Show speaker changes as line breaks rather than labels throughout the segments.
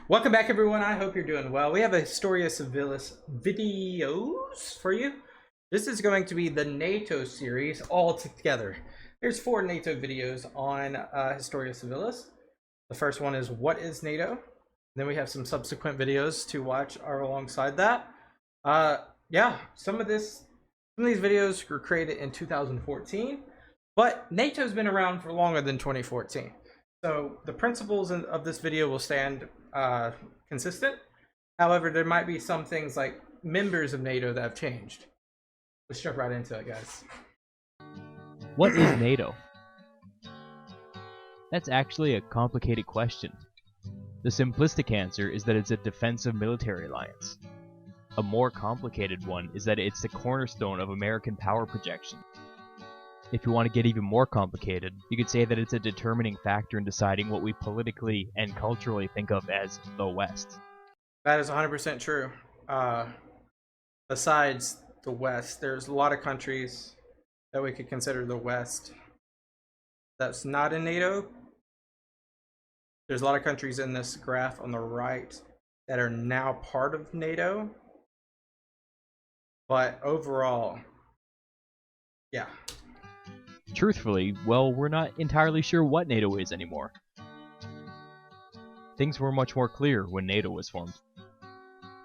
Welcome back, everyone. I hope you're doing well. We have a Historia Civilis videos for you. This is going to be the NATO series all together. There's 4 NATO videos on Historia Civilis. The first one is what is NATO? Then we have some subsequent videos to watch alongside that. Some of these videos were created in 2014, but NATO's been around for longer than 2014. So the principles of this video will stand consistent. However, there might be some things like members of NATO that have changed. Let's jump right into it, guys.
What is NATO? That's actually a complicated question. The simplistic answer is that it's a defensive military alliance. A more complicated one is that it's the cornerstone of American power projection. If you want to get even more complicated, you could say that it's a determining factor in deciding what we politically and culturally think of as the West.
That is 100% true. Besides the West, there's a lot of countries that we could consider the West that's not in NATO. There's a lot of countries in this graph on the right that are now part of NATO. But overall, yeah.
Truthfully, well, we're not entirely sure what NATO is anymore. Things were much more clear when NATO was formed.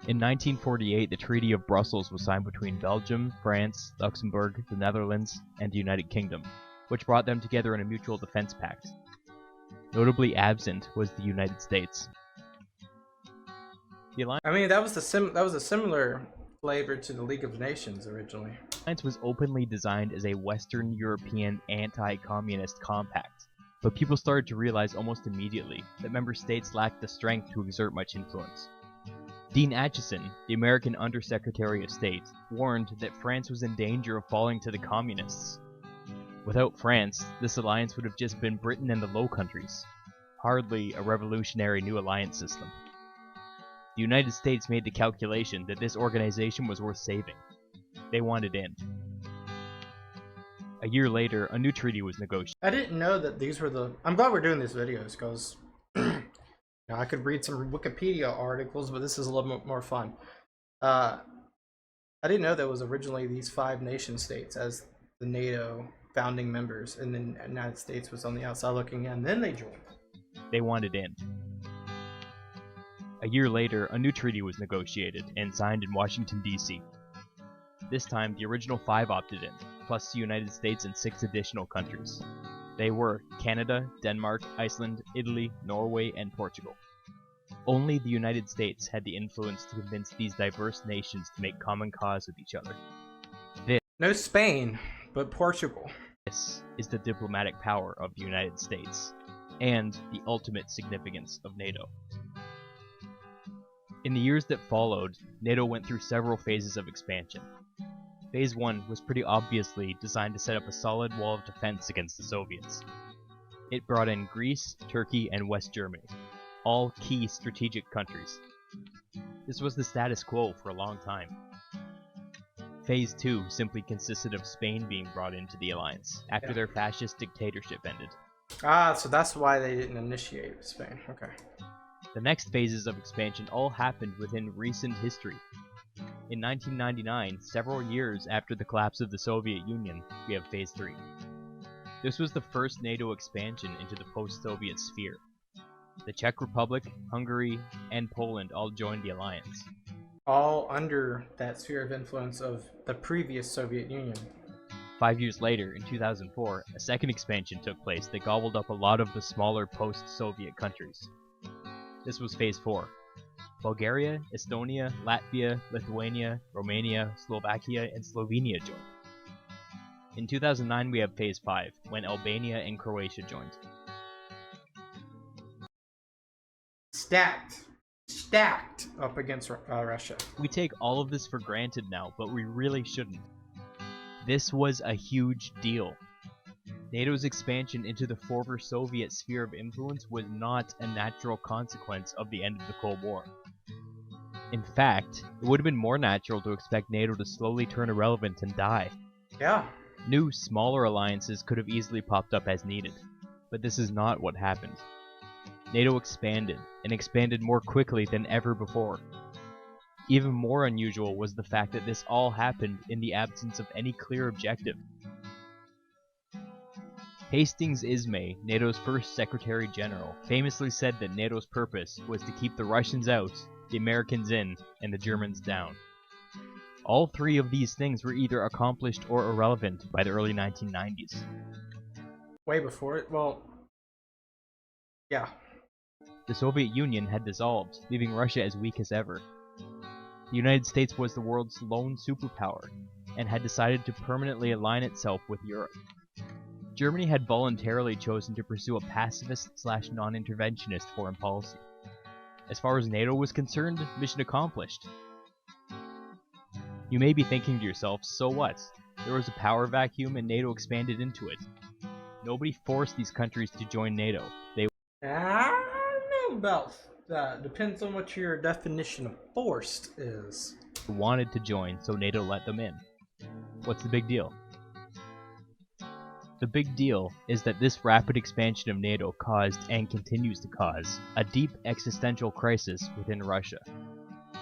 In 1948, the Treaty of Brussels was signed between Belgium, France, Luxembourg, the Netherlands, and the United Kingdom, which brought them together in a mutual defense pact. Notably absent was the United States. The alliance,
that was a similar flavor to the League of Nations originally.
The alliance was openly designed as a Western European anti-communist compact, but people started to realize almost immediately that member states lacked the strength to exert much influence. Dean Acheson, the American Undersecretary of State, warned that France was in danger of falling to the communists. Without France, this alliance would have just been Britain and the Low Countries, hardly a revolutionary new alliance system. The United States made the calculation that this organization was worth saving. They wanted in. A year later, a new treaty was negotiated.
I didn't know that these were the... I'm glad we're doing these videos because I could read some Wikipedia articles, but this is a little bit more fun. I didn't know that was originally these 5 nation states as the NATO founding members, and then the United States was on the outside looking in, then they joined.
They wanted in. A year later, a new treaty was negotiated and signed in Washington, D.C. This time, the original 5 opted in, plus the United States and 6 additional countries. They were Canada, Denmark, Iceland, Italy, Norway, and Portugal. Only the United States had the influence to convince these diverse nations to make common cause with each other.
No Spain, but Portugal.
This is the diplomatic power of the United States, and the ultimate significance of NATO. In the years that followed, NATO went through several phases of expansion. Phase 1 was pretty obviously designed to set up a solid wall of defense against the Soviets. It brought in Greece, Turkey, and West Germany, all key strategic countries. This was the status quo for a long time. Phase 2 simply consisted of Spain being brought into the alliance after their fascist dictatorship ended.
So that's why they didn't initiate Spain. Okay.
The next phases of expansion all happened within recent history. In 1999, several years after the collapse of the Soviet Union, we have Phase 3. This was the first NATO expansion into the post-Soviet sphere. The Czech Republic, Hungary, and Poland all joined the alliance.
All under that sphere of influence of the previous Soviet Union.
5 years later, in 2004, a second expansion took place that gobbled up a lot of the smaller post-Soviet countries. This was Phase 4. Bulgaria, Estonia, Latvia, Lithuania, Romania, Slovakia, and Slovenia joined. In 2009 we have Phase 5, when Albania and Croatia joined.
Stacked up against Russia.
We take all of this for granted now, but we really shouldn't. This was a huge deal. NATO's expansion into the former Soviet sphere of influence was not a natural consequence of the end of the Cold War. In fact, it would have been more natural to expect NATO to slowly turn irrelevant and die.
Yeah.
New, smaller alliances could have easily popped up as needed, but this is not what happened. NATO expanded, and expanded more quickly than ever before. Even more unusual was the fact that this all happened in the absence of any clear objective. Hastings Ismay, NATO's first Secretary General, famously said that NATO's purpose was to keep the Russians out, the Americans in, and the Germans down. All three of these things were either accomplished or irrelevant by the early 1990s.
Way before it? Well, yeah.
The Soviet Union had dissolved, leaving Russia as weak as ever. The United States was the world's lone superpower, and had decided to permanently align itself with Europe. Germany had voluntarily chosen to pursue a pacifist/non-interventionist foreign policy. As far as NATO was concerned, mission accomplished. You may be thinking to yourself, so what? There was a power vacuum and NATO expanded into it. Nobody forced these countries to join NATO. They
I don't know about that. Depends on what your definition of forced is.
wanted to join, so NATO let them in. What's the big deal? The big deal is that this rapid expansion of NATO caused, and continues to cause, a deep existential crisis within Russia.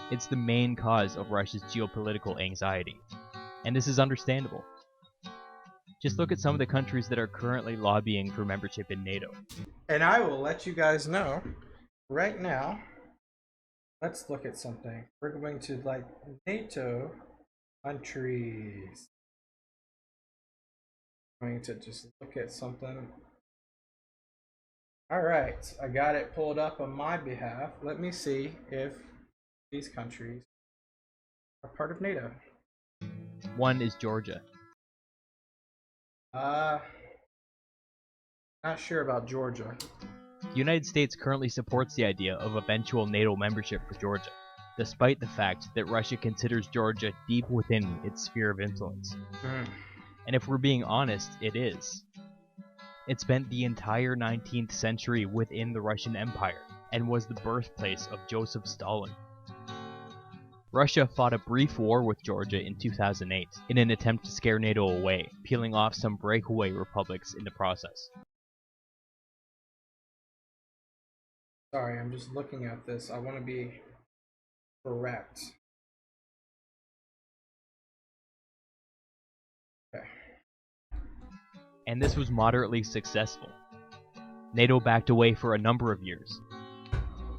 It's the main cause of Russia's geopolitical anxiety. And this is understandable. Just look at some of the countries that are currently lobbying for membership in NATO.
And I will let you guys know right now. Let's look at something. We're going to like NATO countries. I'm going to just look at something. All right, I got it pulled up on my behalf. Let me see if these countries are part of NATO.
One is Georgia.
Not sure about Georgia.
The United States currently supports the idea of eventual NATO membership for Georgia, despite the fact that Russia considers Georgia deep within its sphere of influence. And if we're being honest, it is. It spent the entire 19th century within the Russian Empire, and was the birthplace of Joseph Stalin. Russia fought a brief war with Georgia in 2008 in an attempt to scare NATO away, peeling off some breakaway republics in the process.
Sorry, I'm just looking at this. I want to be correct. Okay.
And this was moderately successful. NATO backed away for a number of years.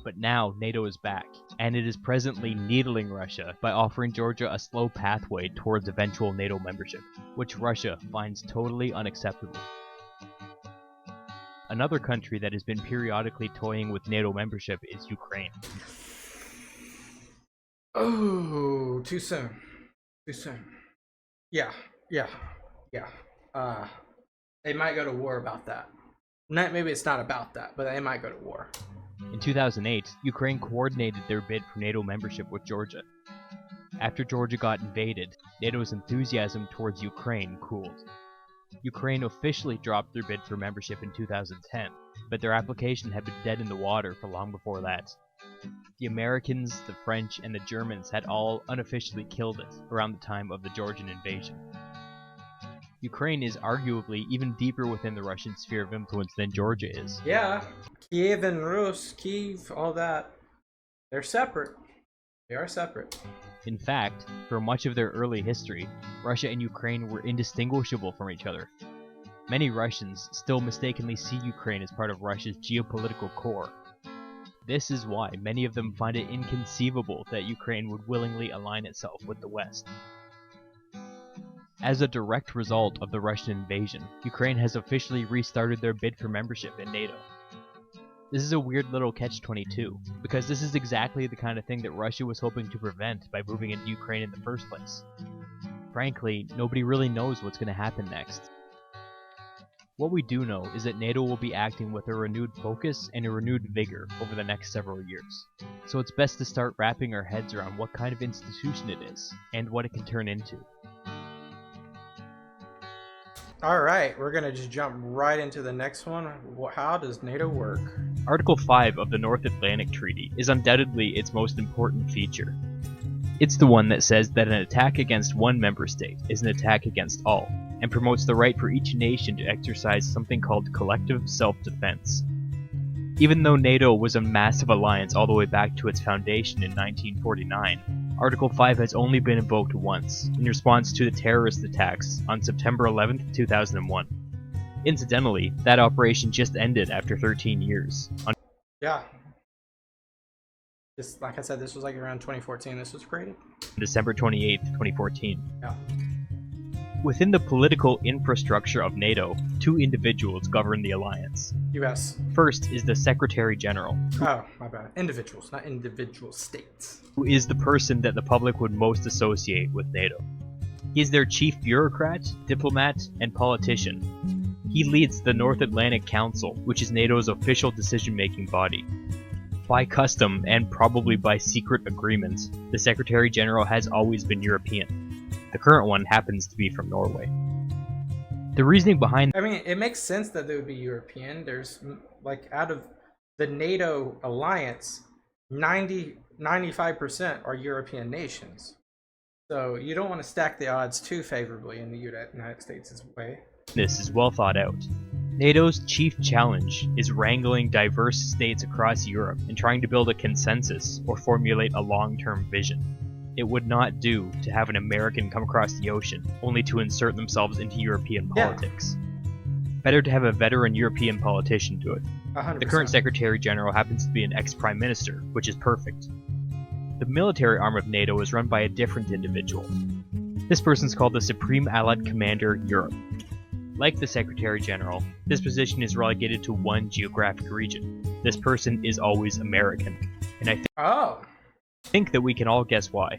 But now NATO is back, and it is presently needling Russia by offering Georgia a slow pathway towards eventual NATO membership, which Russia finds totally unacceptable. Another country that has been periodically toying with NATO membership is Ukraine.
Oh, too soon. Too soon. Yeah. They might go to war about that. Maybe it's not about that, but they might go to war.
In 2008, Ukraine coordinated their bid for NATO membership with Georgia. After Georgia got invaded, NATO's enthusiasm towards Ukraine cooled. Ukraine officially dropped their bid for membership in 2010, but their application had been dead in the water for long before that. The Americans, the French, and the Germans had all unofficially killed it around the time of the Georgian invasion. Ukraine is arguably even deeper within the Russian sphere of influence than Georgia is.
Yeah, Kiev and Rus, Kiev, all that. They're separate. They are separate.
In fact, for much of their early history, Russia and Ukraine were indistinguishable from each other. Many Russians still mistakenly see Ukraine as part of Russia's geopolitical core. This is why many of them find it inconceivable that Ukraine would willingly align itself with the West. As a direct result of the Russian invasion, Ukraine has officially restarted their bid for membership in NATO. This is a weird little catch-22, because this is exactly the kind of thing that Russia was hoping to prevent by moving into Ukraine in the first place. Frankly, nobody really knows what's going to happen next. What we do know is that NATO will be acting with a renewed focus and a renewed vigor over the next several years. So it's best to start wrapping our heads around what kind of institution it is, and what it can turn into.
Alright, we're going to just jump right into the next one. How does NATO work?
Article 5 of the North Atlantic Treaty is undoubtedly its most important feature. It's the one that says that an attack against one member state is an attack against all, and promotes the right for each nation to exercise something called collective self-defense. Even though NATO was a massive alliance all the way back to its foundation in 1949, Article 5 has only been invoked once, in response to the terrorist attacks on September 11, 2001. Incidentally, that operation just ended after 13 years.
Yeah. Just like I said, this was like around 2014 this was created.
December 28, 2014.
Yeah.
Within the political infrastructure of NATO, two individuals govern the alliance.
US.
First is the Secretary General.
Oh, my bad. Individuals, not individual states.
Who is the person that the public would most associate with NATO. He is their chief bureaucrat, diplomat, and politician. He leads the North Atlantic Council, which is NATO's official decision-making body. By custom, and probably by secret agreement, the Secretary General has always been European. The current one happens to be from Norway. The reasoning behind...
I mean, it makes sense that they would be European. There's, like, out of the NATO alliance, 95% are European nations. So you don't want to stack the odds too favorably in the United States' way.
This is well thought out. NATO's chief challenge is wrangling diverse states across Europe and trying to build a consensus or formulate a long-term vision. It would not do to have an American come across the ocean, only to insert themselves into European politics. Better to have a veteran European politician do it.
100%.
The current Secretary General happens to be an ex-Prime Minister, which is perfect. The military arm of NATO is run by a different individual. This person's called the Supreme Allied Commander Europe. Like the Secretary General, this position is relegated to one geographic region. This person is always American. And I think that we can all guess why.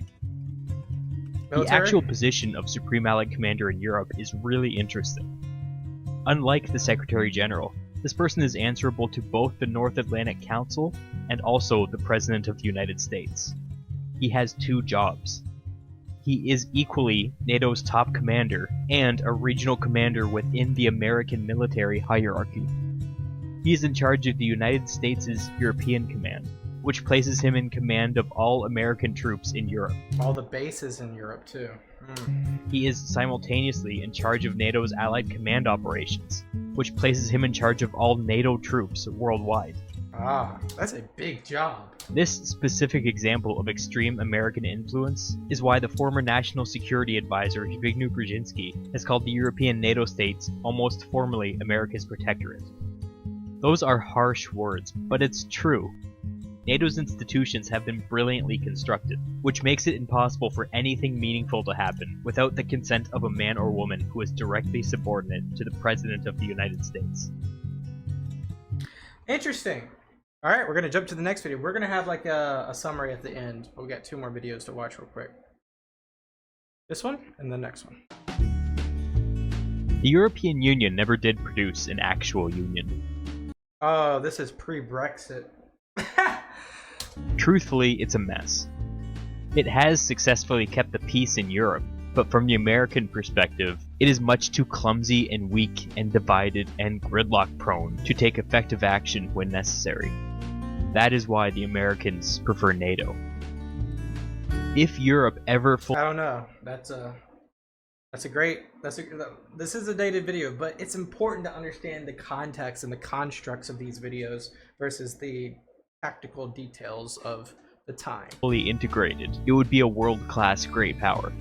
Military?
The actual position of Supreme Allied Commander in Europe is really interesting. Unlike the Secretary General, this person is answerable to both the North Atlantic Council and also the President of the United States. He has two jobs. He is equally NATO's top commander and a regional commander within the American military hierarchy. He is in charge of the United States' European Command, which places him in command of all American troops in Europe.
All the bases in Europe, too.
He is simultaneously in charge of NATO's Allied Command Operations, which places him in charge of all NATO troops worldwide.
Ah, that's a big job.
This specific example of extreme American influence is why the former National Security Advisor Zbigniew Brzezinski has called the European NATO states almost formally America's protectorate. Those are harsh words, but it's true. NATO's institutions have been brilliantly constructed, which makes it impossible for anything meaningful to happen without the consent of a man or woman who is directly subordinate to the President of the United States.
Interesting. All right, we're going to jump to the next video. We're going to have like a summary at the end. We'll get two more videos to watch real quick. This one and the next one.
The European Union never did produce an actual union.
Oh, this is pre-Brexit.
Truthfully, it's a mess. It has successfully kept the peace in Europe, but from the American perspective, it is much too clumsy and weak and divided and gridlock prone to take effective action when necessary. That is why the Americans prefer NATO. If Europe ever
I don't know. This is a dated video, but it's important to understand the context and the constructs of these videos versus the tactical details of the time.
Fully integrated, it would be a world-class great power.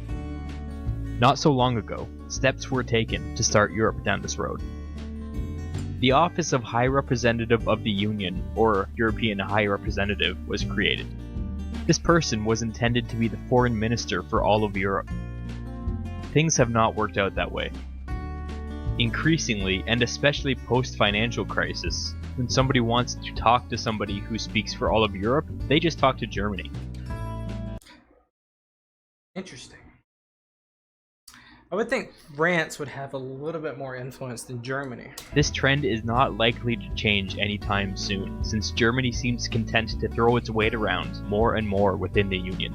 Not so long ago, steps were taken to start Europe down this road. The Office of High Representative of the Union, or European High Representative, was created. This person was intended to be the foreign minister for all of Europe. Things have not worked out that way. Increasingly, and especially post-financial crisis, when somebody wants to talk to somebody who speaks for all of Europe, they just talk to Germany.
Interesting. I would think France would have a little bit more influence than Germany.
This trend is not likely to change anytime soon, since Germany seems content to throw its weight around more and more within the Union.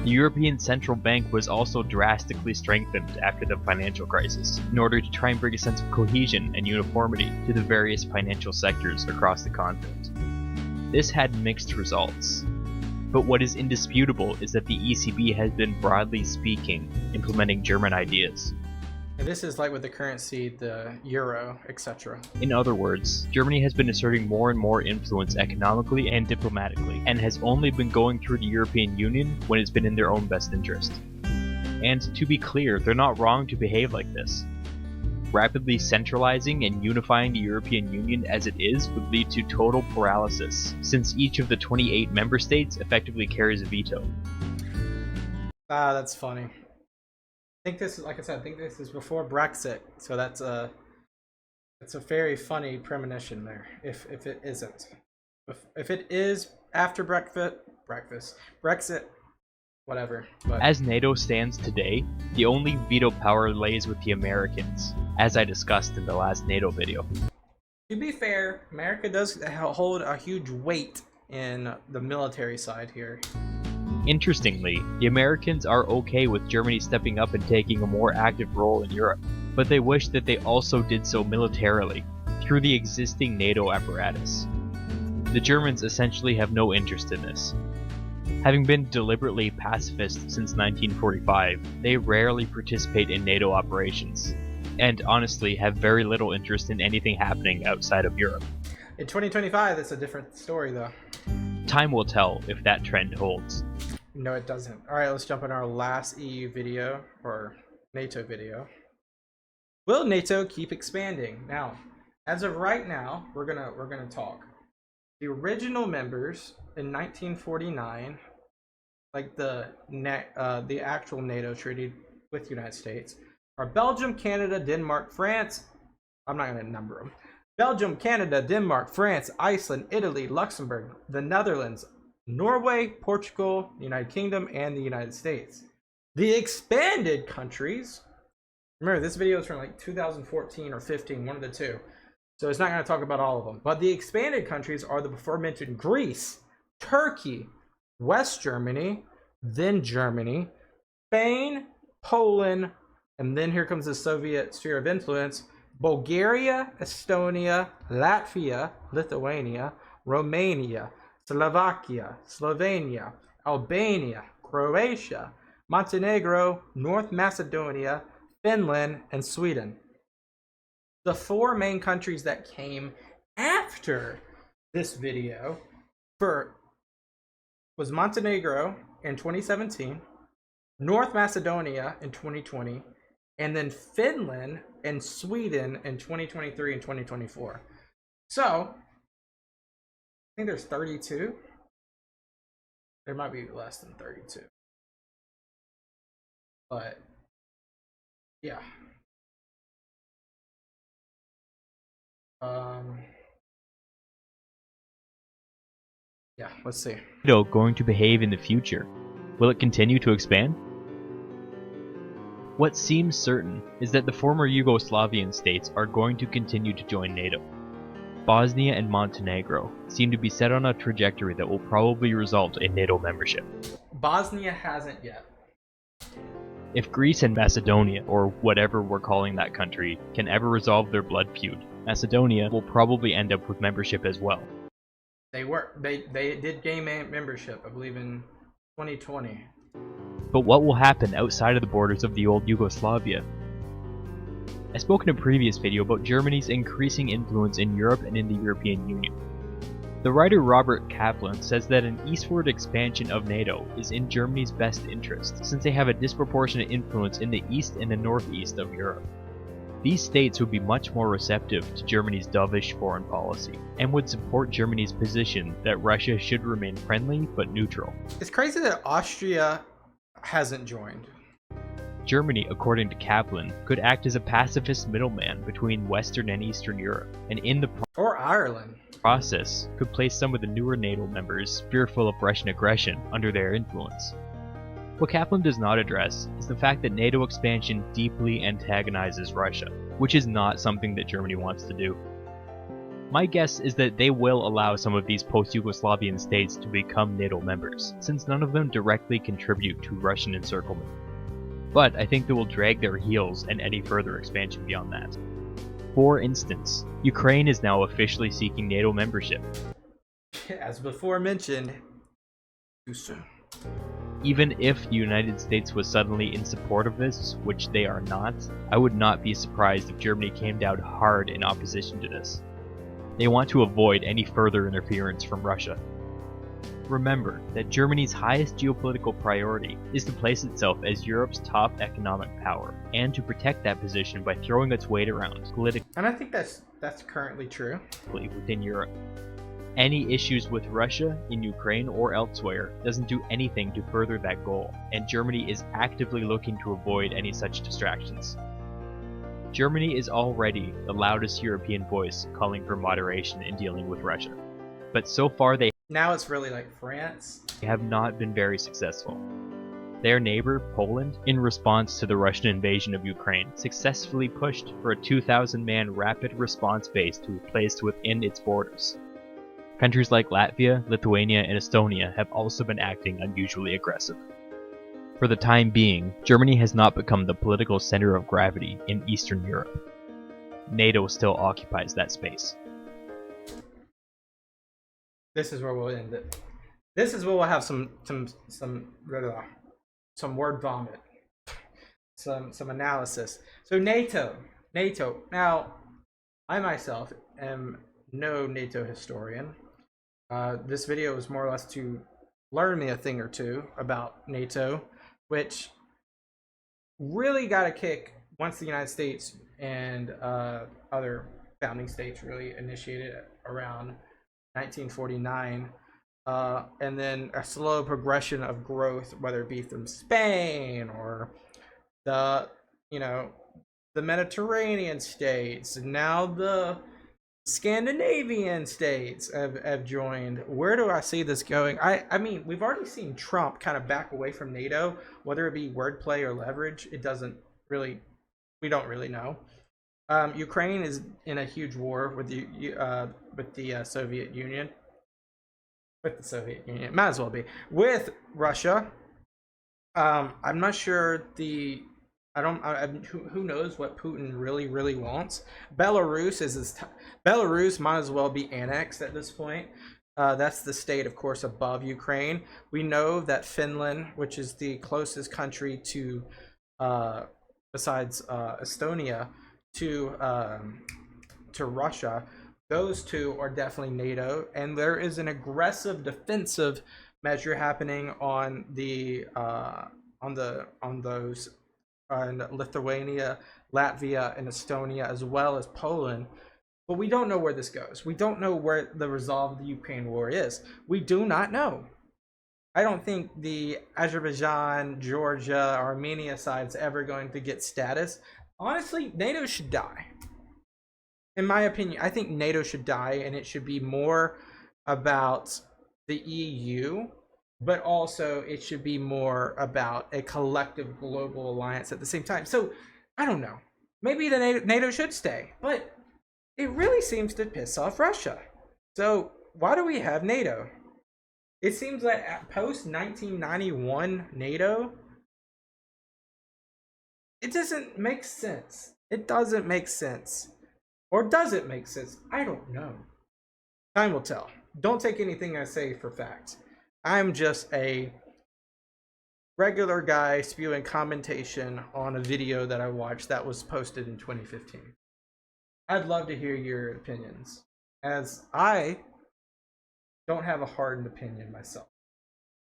The European Central Bank was also drastically strengthened after the financial crisis, in order to try and bring a sense of cohesion and uniformity to the various financial sectors across the continent. This had mixed results. But what is indisputable is that the ECB has been, broadly speaking, implementing German ideas.
And this is like with the currency, the euro, etc.
In other words, Germany has been asserting more and more influence economically and diplomatically, and has only been going through the European Union when it's been in their own best interest. And to be clear, they're not wrong to behave like this. Rapidly centralizing and unifying the European Union as it is would lead to total paralysis, since each of the 28 member states effectively carries a veto.
Ah, that's funny. I think this is, like I said, I think this is before Brexit, so that's a very funny premonition there. If it isn't, if it is after Brexit, whatever. But
as NATO stands today, the only veto power lays with the Americans, as I discussed in the last NATO video.
To be fair, America does hold a huge weight in the military side here.
Interestingly, the Americans are okay with Germany stepping up and taking a more active role in Europe, but they wish that they also did so militarily, through the existing NATO apparatus. The Germans essentially have no interest in this. Having been deliberately pacifist since 1945, they rarely participate in NATO operations, and honestly have very little interest in anything happening outside of Europe.
In 2025, that's a different story though.
Time will tell if that trend holds.
No, it doesn't. All right, let's jump in our last EU video, or NATO video. Will NATO keep expanding? Now, as of right now, we're gonna talk. The original members in 1949, like the actual NATO treaty with the United States, are Belgium, Canada, Denmark, France. I'm not gonna number them. Belgium, Canada, Denmark, France, Iceland, Italy, Luxembourg, the Netherlands, Norway, Portugal, the United Kingdom, and the United States. The expanded countries, remember this video is from like 2014 or 15, one of the two, so it's not going to talk about all of them, but the expanded countries are the before mentioned Greece, Turkey, West Germany, then Germany, Spain, Poland, and then here comes the Soviet sphere of influence, Bulgaria, Estonia, Latvia, Lithuania, Romania, Slovakia, Slovenia, Albania, Croatia, Montenegro, North Macedonia, Finland, and Sweden. The four main countries that came after this video was Montenegro in 2017, North Macedonia in 2020, and then Finland and Sweden in 2023 and 2024. So I think there's 32. There might be less than 32. But yeah. Yeah, let's see.
NATO going to behave in the future? Will it continue to expand? What seems certain is that the former Yugoslavian states are going to continue to join NATO. Bosnia and Montenegro seem to be set on a trajectory that will probably result in NATO membership.
Bosnia hasn't yet.
If Greece and Macedonia, or whatever we're calling that country, can ever resolve their blood feud, Macedonia will probably end up with membership as well.
They did gain membership, I believe, in 2020.
But what will happen outside of the borders of the old Yugoslavia? I spoke in a previous video about Germany's increasing influence in Europe and in the European Union. The writer Robert Kaplan says that an eastward expansion of NATO is in Germany's best interest, since they have a disproportionate influence in the east and the northeast of Europe. These states would be much more receptive to Germany's dovish foreign policy, and would support Germany's position that Russia should remain friendly but neutral.
It's crazy that Austria hasn't joined.
Germany, according to Kaplan, could act as a pacifist middleman between Western and Eastern Europe, and in the
or Ireland
process could place some of the newer NATO members, fearful of Russian aggression, under their influence. What Kaplan does not address is the fact that NATO expansion deeply antagonizes Russia, which is not something that Germany wants to do. My guess is that they will allow some of these post-Yugoslavian states to become NATO members, since none of them directly contribute to Russian encirclement. But I think they will drag their heels in any further expansion beyond that. For instance, Ukraine is now officially seeking NATO membership.
As before mentioned, too soon.
Even if the United States was suddenly in support of this, which they are not, I would not be surprised if Germany came down hard in opposition to this. They want to avoid any further interference from Russia. Remember that Germany's highest geopolitical priority is to place itself as Europe's top economic power, and to protect that position by throwing its weight around politically.
And I think that's currently true.
Within Europe. Any issues with Russia, in Ukraine, or elsewhere doesn't do anything to further that goal, and Germany is actively looking to avoid any such distractions. Germany is already the loudest European voice calling for moderation in dealing with Russia, but so far they
Now it's really like France.
have not been very successful. Their neighbor, Poland, in response to the Russian invasion of Ukraine, successfully pushed for a 2,000-man rapid response base to be placed within its borders. Countries like Latvia, Lithuania, and Estonia have also been acting unusually aggressive. For the time being, Germany has not become the political center of gravity in Eastern Europe. NATO still occupies that space.
This is where we'll end it. This is where we'll have some word vomit, some analysis. So NATO. Now, I myself am no NATO historian. This video is more or less to learn me a thing or two about NATO, which really got a kick once the United States and other founding states really initiated it around 1949, and then a slow progression of growth, whether it be from Spain or the Mediterranean states, and now the Scandinavian states have joined. Where do I see this going? I mean, we've already seen Trump kind of back away from NATO, whether it be wordplay or leverage. We don't really know. Ukraine is in a huge war with the Soviet Union. Might as well be with Russia. I'm not sure who knows what Putin really wants. Belarus might as well be annexed at this point. That's the state, of course, above Ukraine. We know that Finland, which is the closest country to, besides Estonia, to Russia, those two are definitely NATO, and there is an aggressive defensive measure happening on Lithuania, Latvia, and Estonia, as well as Poland. But we don't know where this goes. We don't know where the resolve of the Ukraine war is. We do not know. I don't think the Azerbaijan, Georgia, Armenia side is ever going to get status. Honestly, NATO should die. In my opinion, I think NATO should die, and it should be more about the EU, but also it should be more about a collective global alliance at the same time. So, I don't know. Maybe the NATO should stay, but it really seems to piss off Russia. So, why do we have NATO? It seems that post-1991 NATO, it doesn't make sense. It doesn't make sense. Or does it make sense? I don't know. Time will tell. Don't take anything I say for fact. I'm just a regular guy spewing commentation on a video that I watched that was posted in 2015. I'd love to hear your opinions, as I don't have a hardened opinion myself.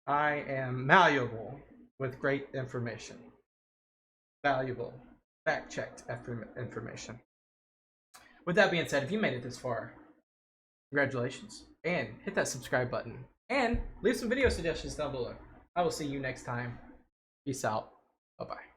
I am malleable with great information. Valuable, fact-checked information. With that being said, if you made it this far, congratulations, and hit that subscribe button, and leave some video suggestions down below. I will see you next time. Peace out. Bye-bye.